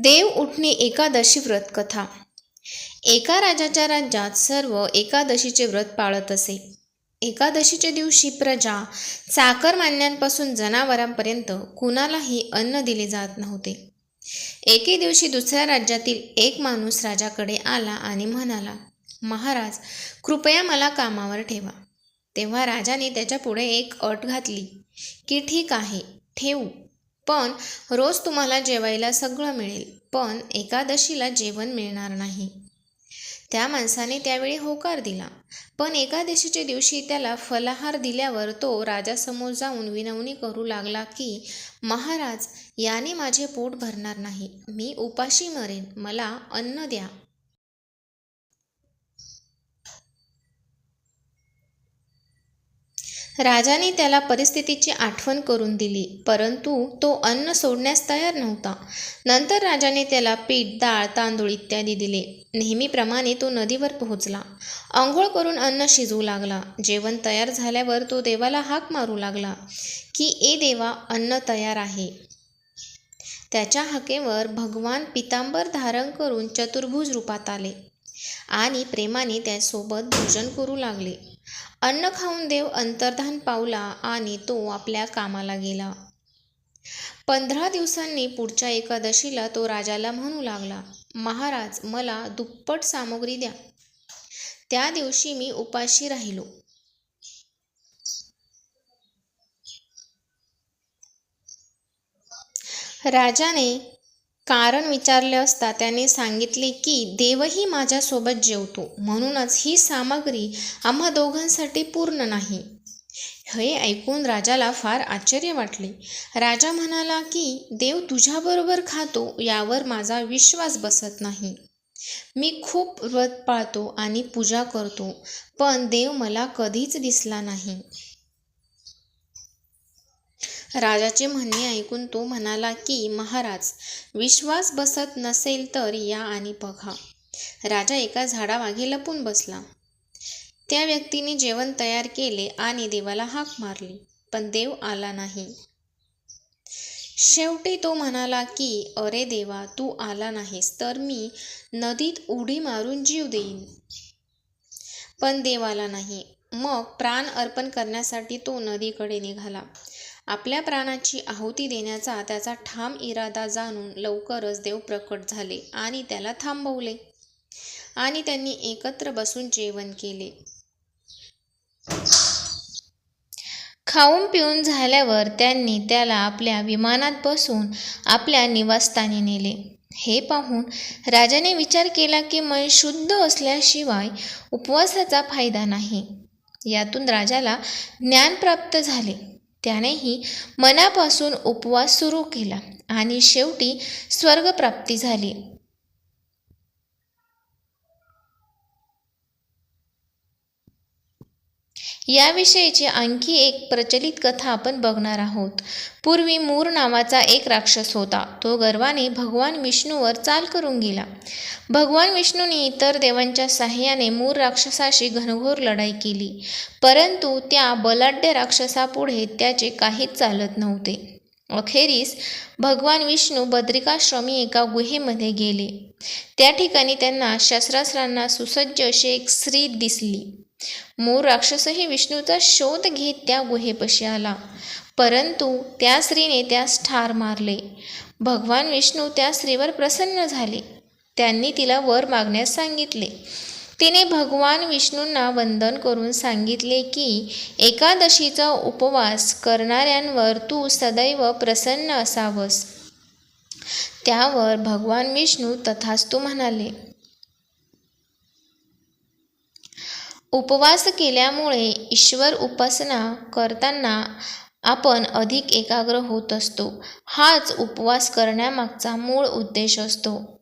देव उठणे एकादशी व्रत कथा। एका राजाच्या राज्यात सर्व एकादशीचे व्रत पाळत असे. एकादशीच्या दिवशी प्रजा, चाकरमान्यांपासून जनावरांपर्यंत कुणालाही अन्न दिले जात नव्हते. एके दिवशी दुसऱ्या राज्यातील एक माणूस राजाकडे आला आणि म्हणाला, महाराज, कृपया मला कामावर ठेवा. तेव्हा राजाने त्याच्या पुढे एक अट घातली की ठीक आहे, ठेवू, पण रोज तुम्हाला जेवायला सगळं मिळेल, पण एकादशीला जेवण मिळणार नाही. त्या माणसाने त्यावेळी होकार दिला. पण एकादशीच्या दिवशी त्याला फलाहार दिल्यावर तो राजासमोर जाऊन विनवणी करू लागला की महाराज, याने माझे पोट भरणार नाही, मी उपाशी मरेन, मला अन्न द्या. राजाने त्याला परिस्थितीची आठवण करून दिली, परंतु तो अन्न सोडण्यास तयार नव्हता. नंतर राजाने त्याला पीठ, डाळ, तांदूळ इत्यादी दिले. नेहमीप्रमाणे तो नदीवर पोहोचला. आंघोळ करून अन्न शिजवू लागला. जेवण तयार झाल्यावर तो देवाला हाक मारू लागला की ए देवा, अन्न तयार आहे. त्याच्या हाकेवर भगवान पितांबर धारण करून चतुर्भुज रूपात आले आणि प्रेमाने त्यासोबत भोजन करू लागले. अन्न खाऊन देव अंतर्धान पावला आणि तो आपल्या कामाला गेला. 15 दिवसांनी पुढच्या एकादशीला तो राजाला म्हणू लागला, महाराज, मला दुप्पट सामग्री द्या. त्या दिवशी मी उपाशी राहिलो. राजाने कारण विचारले असता त्याने सांगितले की देवही माझ्यासोबत जेवतो, म्हणूनच ही सामग्री आम्हा दोघांसाठी पूर्ण नाही. हे ऐकून राजाला फार आश्चर्य वाटले. राजा म्हणाला की देव तुझ्याबरोबर खातो यावर माझा विश्वास बसत नाही. मी खूप व्रत पाळतो आणि पूजा करतो, पण देव मला कधीच दिसला नाही. राजाचे म्हणणे ऐकून तो म्हणाला की महाराज, विश्वास बसत नसेल तर या आणि बघा. राजा एका झाडामागे लपून बसला. त्या व्यक्तीने जेवण तयार केले आणि देवाला हाक मारली, पण देव आला नाही. शेवटी तो म्हणाला की अरे देवा, तू आला नाहीस तर मी नदीत उडी मारून जीव देईन. पण देव आला नाही. मग प्राण अर्पण करण्यासाठी तो नदीकडे निघाला. आपल्या प्राणाची आहुती देण्याचा त्याचा ठाम इरादा जाणून लवकरच देव प्रकट झाले आणि त्याला थांबवले आणि त्यांनी एकत्र बसून जेवण केले. खाऊन पिऊन झाल्यावर त्यांनी त्याला आपल्या विमानात बसून आपल्या निवासस्थानी नेले. हे पाहून राजाने विचार केला की मन शुद्ध असल्याशिवाय उपवासाचा फायदा नाही. यातून राजाला ज्ञान प्राप्त झाले. त्यानेही मनापासून उपवास सुरू केला आणि शेवटी स्वर्गप्राप्ती झाली. याविषयीची आणखी एक प्रचलित कथा आपण बघणार आहोत. पूर्वी मूर नावाचा एक राक्षस होता. तो गर्वाने भगवान विष्णूवर चाल करून गेला. भगवान विष्णूने इतर देवांच्या साहाय्याने मूर राक्षसाशी घनघोर लढाई केली, परंतु त्या बलाढ्य राक्षसापुढे त्याचे काहीच चालत नव्हते. अखेरीस भगवान विष्णू बद्रिकाश्रमी एका गुहेमध्ये गेले. त्या ठिकाणी त्यांना शस्त्रास्त्रांना सुसज्ज अशी एक स्त्री दिसली. मूर राक्षसही विष्णूचा शोध घेत त्या गुहेपाशी आला, परंतु त्या स्त्रीने त्यास ठार मारले. भगवान विष्णू त्या स्त्रीवर प्रसन्न झाले. त्यांनी तिला वर मागण्यास सांगितले. तिने भगवान विष्णूंना वंदन करून सांगितले की एकादशीचा उपवास करणाऱ्यांवर तू सदैव प्रसन्न असावस. त्यावर भगवान विष्णू तथास्तु म्हणाले. उपवास केल्यामुळे ईश्वर उपासना करताना आपण अधिक एकाग्र होत असतो. हाच उपवास करण्यामागचा मूळ उद्देश असतो.